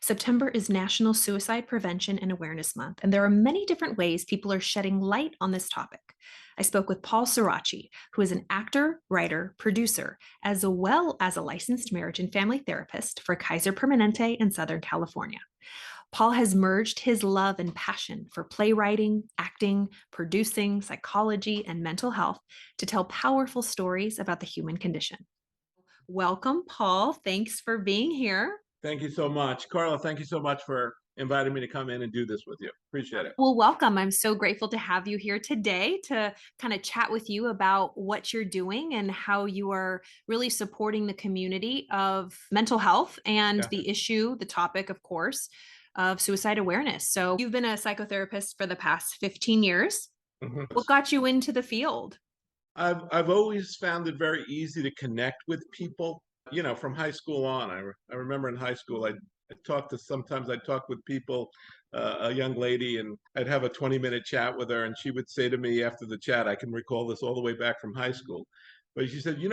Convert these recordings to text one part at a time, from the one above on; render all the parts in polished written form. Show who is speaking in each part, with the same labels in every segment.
Speaker 1: September is National Suicide Prevention and Awareness Month, and there are many different ways people are shedding light on this topic. I spoke with Paul Sirachi, who is an actor, writer, producer, as well as a licensed marriage and family therapist for Kaiser Permanente in Southern California. Paul has merged his love and passion for playwriting, acting, producing, psychology, and mental health to tell powerful stories about the human condition. Welcome, Paul. Thanks for being here.
Speaker 2: Thank you so much. Carla, thank you so much for inviting me to come in and do this with you. Appreciate it.
Speaker 1: Well, welcome. I'm so grateful to have you here today to kind of chat with you about what you're doing and how you are really supporting the community of mental health and
Speaker 2: Yeah.
Speaker 1: the topic, of course, of suicide awareness. So, you've been a psychotherapist for the past 15 years.
Speaker 2: Mhm.
Speaker 1: What got you into the field?
Speaker 2: I've always found it very easy to connect with people, from high school on. I remember in high school, sometimes I'd talk with people, a young lady, and I'd have a 20-minute chat with her, and she would say to me after the chat, I can recall this all the way back from high school, but she said, you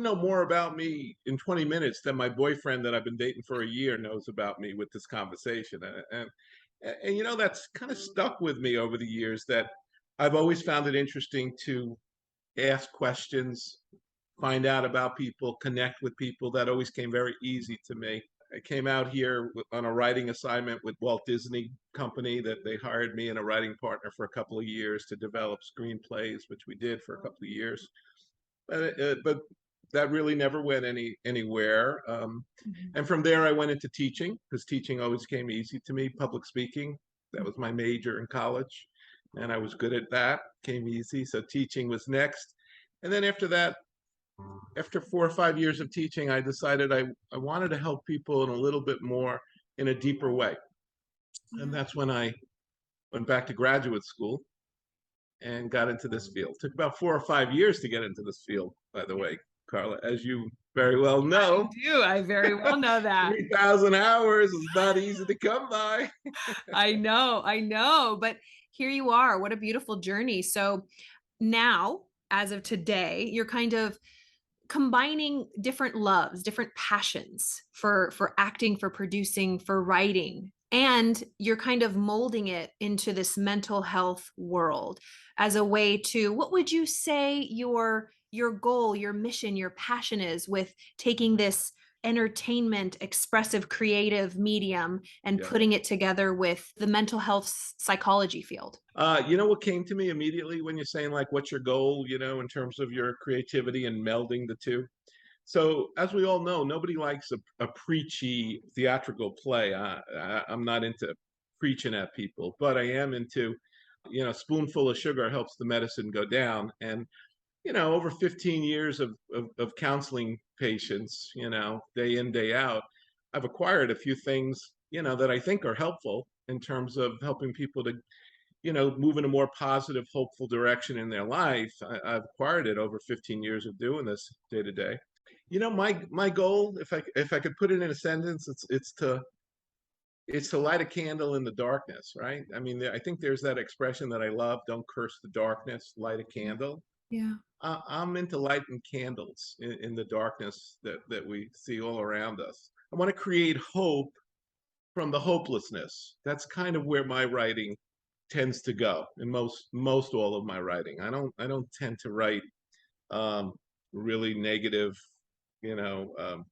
Speaker 2: know more about me in 20 minutes than my boyfriend that I've been dating for a year knows about me with this conversation. And that's kind of stuck with me over the years, that I've always found it interesting to ask questions, find out about people, connect with people. That always came very easy to me. I came out here on a writing assignment with Walt Disney Company, that they hired me and a writing partner for a couple of years to develop screenplays, which we did for a couple of years. But that really never went anywhere.
Speaker 1: Mhm.
Speaker 2: And from there, I went into teaching, because teaching always came easy to me. Public speaking, that was my major in college, and I was good at that. Came easy, so teaching was next. And then after that, after 4 or 5 years of teaching, I decided I wanted to help people in a little bit more, in a deeper way. And that's when I went back to graduate school and got into this field. Took about 4 or 5 years to get into this field, by the way, Carla, as you very well know.
Speaker 1: I very well know that.
Speaker 2: 3,000 hours is not easy to come by.
Speaker 1: I know. But here you are. What a beautiful journey. So now, as of today, you're kind of combining different loves, different passions for acting, for producing, for writing, and you're kind of molding it into this mental health world as a way to, what would you say your goal, your mission, your passion is with taking this entertainment, expressive, creative medium and
Speaker 2: Yeah.
Speaker 1: putting it together with the mental health psychology field?
Speaker 2: You know what came to me immediately when you're saying, like, what's your goal, in terms of your creativity and melding the two? So, as we all know, nobody likes a preachy theatrical play. I'm not into preaching at people, but I am into, spoonful of sugar helps the medicine go down. And, over 15 years of counseling patients, day in, day out, I've acquired a few things, that I think are helpful in terms of helping people to, move in a more positive, hopeful direction in their life. I've acquired it over 15 years of doing this day to day. My goal, if I could put it in a sentence, it's to light a candle in the darkness, right? I mean, I think there's that expression that I love: "Don't curse the darkness, light a candle."
Speaker 1: Yeah.
Speaker 2: I'm into lighting candles in the darkness that we see all around us. I want to create hope from the hopelessness. That's kind of where my writing tends to go, in most all of my writing. I don't tend to write um, really negative, you know, um,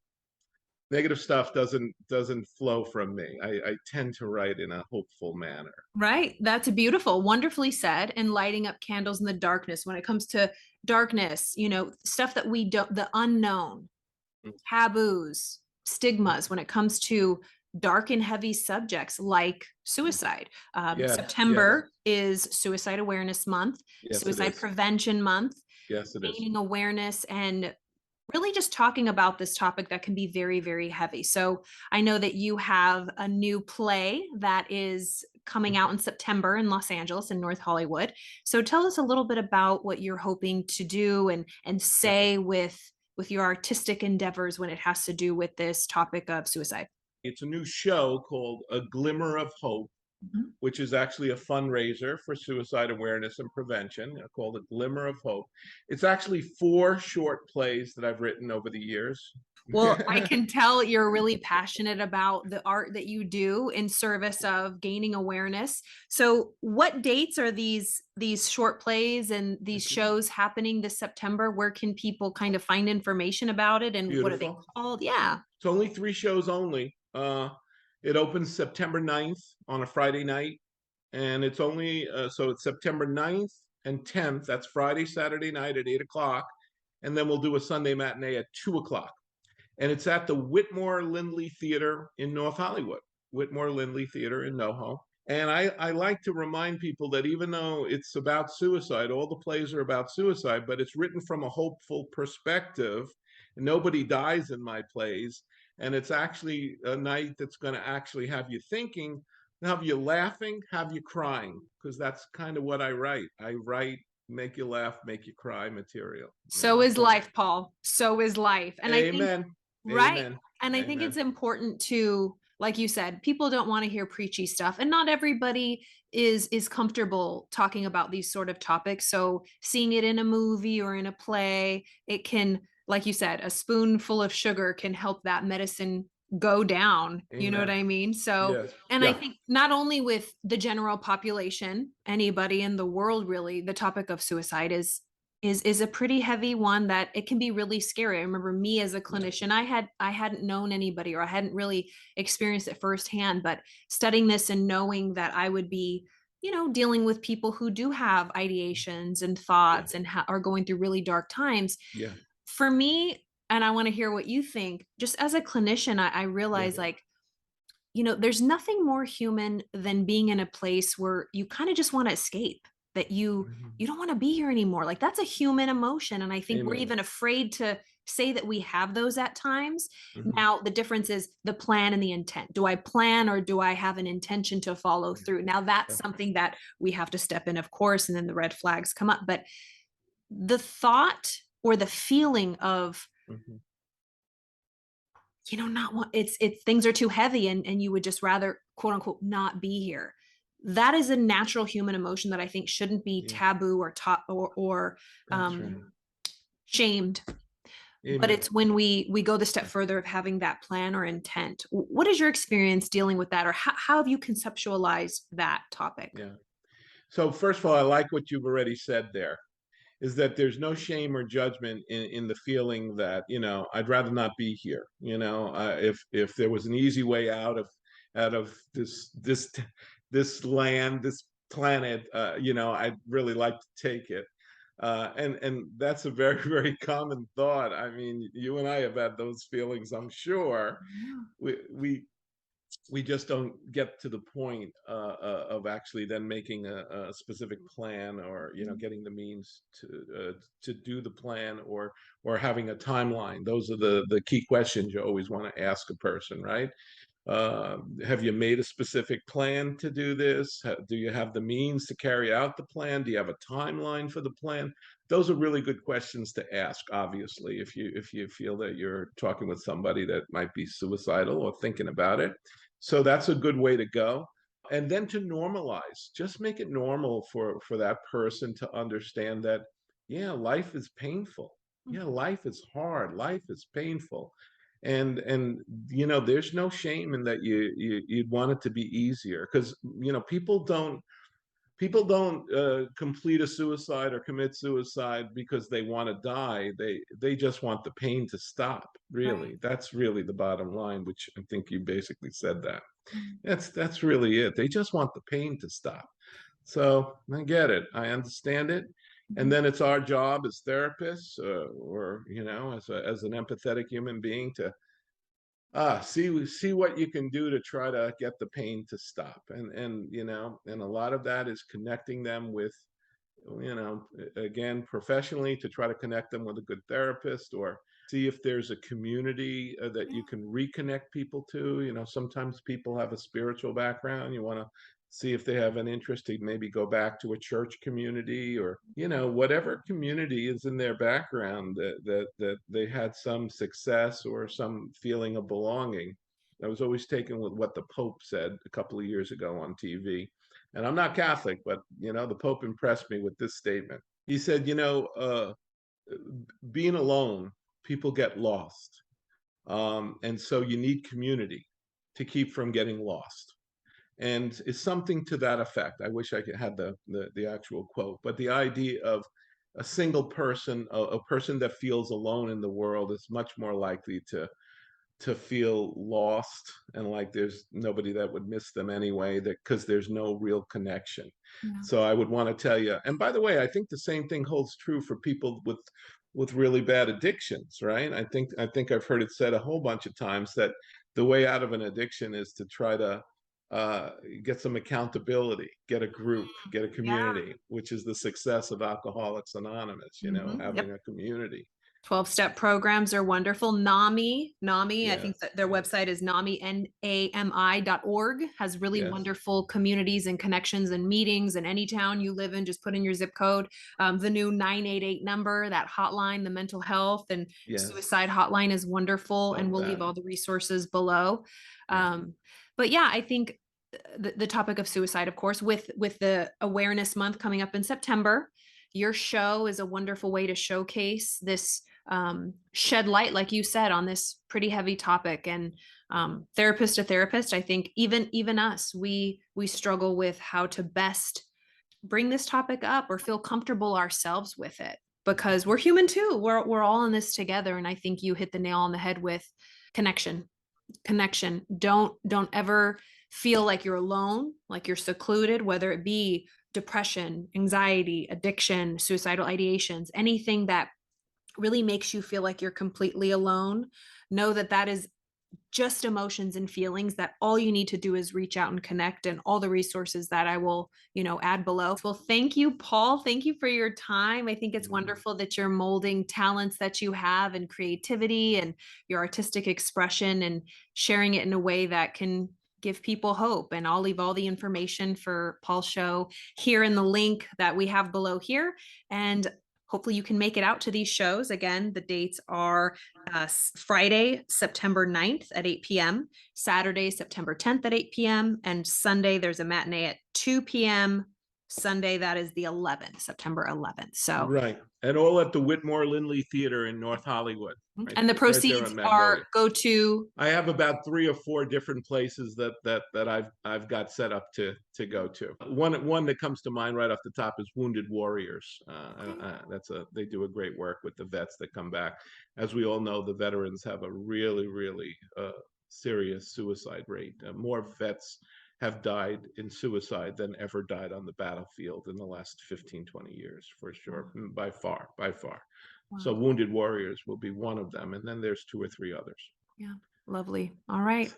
Speaker 2: negative stuff doesn't flow from me. I tend to write in a hopeful manner.
Speaker 1: Right. That's beautiful. Wonderfully said. And lighting up candles in the darkness. When it comes to darkness, stuff that we don't, the unknown, taboos, stigmas, when it comes to dark and heavy subjects like suicide.
Speaker 2: Yes, yes,
Speaker 1: September is Suicide Awareness Month,
Speaker 2: yes, it
Speaker 1: Suicide
Speaker 2: is.
Speaker 1: Prevention Month,
Speaker 2: Yes, it is.
Speaker 1: gaining awareness and really just talking about this topic that can be very, very heavy. So I know that you have a new play that is coming out in September in Los Angeles and North Hollywood. So tell us a little bit about what you're hoping to do and
Speaker 2: Yeah.
Speaker 1: say with your artistic endeavors when it has to do with this topic of suicide.
Speaker 2: It's a new show called A Glimmer of Hope,
Speaker 1: Mhm.
Speaker 2: which is actually a fundraiser for suicide awareness and prevention, called A Glimmer of Hope. It's actually 4 short plays that I've written over the years.
Speaker 1: Well, I can tell you're really passionate about the art that you do in service of gaining awareness. So, what dates are these short plays and these
Speaker 2: Mhm.
Speaker 1: shows happening this September? Where can people kind of find information about it and what are they
Speaker 2: Beautiful.
Speaker 1: called? Yeah.
Speaker 2: It's only 3 shows only. It opens September 9th on a Friday night, and it's only, so it's September 9th and 10th. That's Friday, Saturday night at 8 o'clock, and then we'll do a Sunday matinee at 2 o'clock. And it's at the Whitmore Lindley Theater in North Hollywood. Whitmore Lindley Theater in NoHo. And I like to remind people that even though it's about suicide, all the plays are about suicide, but it's written from a hopeful perspective. Nobody dies in my plays. And it's actually a night that's going to actually have you thinking, have you laughing, have you crying, because that's kind of what I write. I write make you laugh, make you cry material, you
Speaker 1: So
Speaker 2: know.
Speaker 1: is
Speaker 2: So
Speaker 1: life, Paul. So is life. And I think,
Speaker 2: amen.
Speaker 1: right.
Speaker 2: Amen.
Speaker 1: And I think it's
Speaker 2: Amen.
Speaker 1: important to, like you said, people don't want to hear preachy stuff. And not everybody is comfortable talking about these sort of topics. So seeing it in a movie or in a play, it can, like you said, a spoonful of sugar can help that medicine go down. You know what
Speaker 2: Amen.
Speaker 1: I mean? So,
Speaker 2: Yes.
Speaker 1: and I
Speaker 2: Yeah.
Speaker 1: think not only with the general population, anybody in the world really, the topic of suicide is a pretty heavy one that it can be really scary. I remember me as a
Speaker 2: Yeah.
Speaker 1: clinician, I hadn't known anybody or I hadn't really experienced it firsthand, but studying this and knowing that I would be, dealing with people who do have ideations and
Speaker 2: Yeah.
Speaker 1: thoughts and are going through really dark times.
Speaker 2: Yeah.
Speaker 1: For me, and I want to hear what you think, just as a clinician, I
Speaker 2: Yeah.
Speaker 1: realize like, there's nothing more human than being in a place where you kind of just want to escape, that you
Speaker 2: Mhm.
Speaker 1: you don't want to be here anymore. Like that's a human emotion. And I think we're
Speaker 2: Amen.
Speaker 1: even afraid to say that we have those at times.
Speaker 2: Mhm.
Speaker 1: Now, the difference is the plan and the intent. Do I plan or do I have an intention to follow
Speaker 2: Yeah.
Speaker 1: through? Now, that's
Speaker 2: Yeah.
Speaker 1: something that we have to step in, of course, and then the red flags come up. But the thought or the feeling of
Speaker 2: Mhm.
Speaker 1: not want it's things are too heavy and you would just rather quote unquote not be here. That is a natural human emotion that I think shouldn't be
Speaker 2: Yeah.
Speaker 1: taboo or taught or
Speaker 2: That's right.
Speaker 1: um shamed. But
Speaker 2: Amen.
Speaker 1: it's when we go the step
Speaker 2: Yeah.
Speaker 1: further of having that plan or intent. What is your experience dealing with that, or how have you conceptualized that topic?
Speaker 2: Yeah. So first of all, I like what you've already said there, is that there's no shame or judgment in the feeling that, I'd rather not be here. If there was an easy way out of this land, this planet, I'd really like to take it. And that's a very very common thought. I mean, you and I have had those feelings, I'm sure.
Speaker 1: Yeah.
Speaker 2: We just don't get to the point of actually then making a specific plan, or getting the means to do the plan, or having a timeline. Those are the key questions you always want to ask a person, right? Have you made a specific plan to do this? Do you have the means to carry out the plan? Do you have a timeline for the plan? Those are really good questions to ask, obviously, if you feel that you're talking with somebody that might be suicidal or thinking about it. So that's a good way to go. And then to normalize, just make it normal for that person to understand that, yeah, life is painful. Yeah,
Speaker 1: Mhm.
Speaker 2: life is hard. Life is painful. And there's no shame in that you'd want it to be easier, because people don't complete a suicide or commit suicide because they want to die. They just want the pain to stop.
Speaker 1: Right.
Speaker 2: Really, that's really the bottom line, which I think you basically said that.
Speaker 1: Mhm.
Speaker 2: That's really it. They just want the pain to stop. So I get it. I understand it. And
Speaker 1: Mhm.
Speaker 2: then it's our job as therapists, or as an empathetic human being, to see what you can do to try to get the pain to stop. And a lot of that is connecting them with, again, professionally, to try to connect them with a good therapist, or see if there's a community that you can reconnect people to. Sometimes people have a spiritual background. You want to see if they have an interest to maybe go back to a church community, or whatever community is in their background, that they had some success or some feeling of belonging. I was always taken with what the Pope said a couple of years ago on TV. And I'm not Catholic, but the Pope impressed me with this statement. He said, being alone, people get lost. And so you need community to keep from getting lost. And it's something to that effect. I wish I could had the actual quote, but the idea of a single person, a person that feels alone in the world, is much more likely to feel lost and like there's nobody that would miss them anyway, that because there's no real connection.
Speaker 1: Yeah.
Speaker 2: So I would want to tell you, and by the way, I think the same thing holds true for people with really bad addictions, right? I think I've heard it said a whole bunch of times that the way out of an addiction is to try to uh, get some accountability, get a group, get a
Speaker 1: Yeah.
Speaker 2: community, which is the success of Alcoholics Anonymous, having
Speaker 1: Yep.
Speaker 2: a community.
Speaker 1: 12-step programs are wonderful. NAMI, I think
Speaker 2: Yes,
Speaker 1: that their website is NAMI, NAMI.org, has really
Speaker 2: yes,
Speaker 1: wonderful communities and connections and meetings in any town you live in. Just put in your zip code. The new 988 number, that hotline, the mental health and
Speaker 2: yes.
Speaker 1: suicide hotline is wonderful. And
Speaker 2: Love
Speaker 1: we'll leave
Speaker 2: that.
Speaker 1: all the resources below.
Speaker 2: Yeah.
Speaker 1: But yeah, I think the topic of suicide, of course, with the awareness month coming up in September, your show is a wonderful way to showcase this, shed light, like you said, on this pretty heavy topic. And therapist to therapist, I think even us, we struggle with how to best bring this topic up or feel comfortable ourselves with it, because we're human too. We're all in this together. And I think you hit the nail on the head with connection. Connection. Don't ever feel like you're alone, like you're secluded, whether it be depression, anxiety, addiction, suicidal ideations, anything that really makes you feel like you're completely alone. Know that that is just emotions and feelings, that all you need to do is reach out and connect, and all the resources that I will, add below. Well, thank you, Paul. Thank you for your time. I think it's
Speaker 2: Mhm.
Speaker 1: wonderful that you're molding talents that you have and creativity and your artistic expression and sharing it in a way that can give people hope. And I'll leave all the information for Paul's show here in the link that we have below here. And hopefully you can make it out to these shows. Again, the dates are Friday, September 9th at 8 p.m., Saturday, September 10th at 8 p.m., and Sunday, there's a matinee at 2 p.m. Sunday, that is the 11th, September 11th. So,
Speaker 2: Right. And all at the Whitmore Lindley Theater in North Hollywood, right,
Speaker 1: and the
Speaker 2: right there
Speaker 1: proceeds
Speaker 2: on
Speaker 1: are
Speaker 2: Magnolia.
Speaker 1: go to,
Speaker 2: I have about 3 or 4 different places that I've got set up to go to. One that comes to mind right off the top is Wounded Warriors. They do a great work with the vets that come back. As we all know, the veterans have a really serious suicide rate. More vets have died in suicide than ever died on the battlefield in the last 15, 20 years, for sure, by far, by far. So
Speaker 1: wow,
Speaker 2: Wounded Warriors will be one of them, and then there's 2 or 3 others.
Speaker 1: yeah, lovely. All right.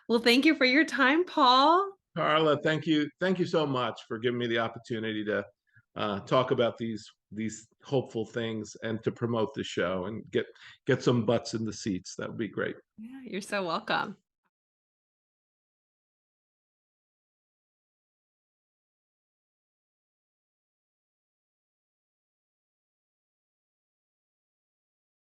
Speaker 1: Well, thank you for your time, Paul.
Speaker 2: Carla, thank you so much for giving me the opportunity to talk about these hopeful things and to promote the show and get some butts in the seats. That would be great.
Speaker 1: Yeah, you're so welcome.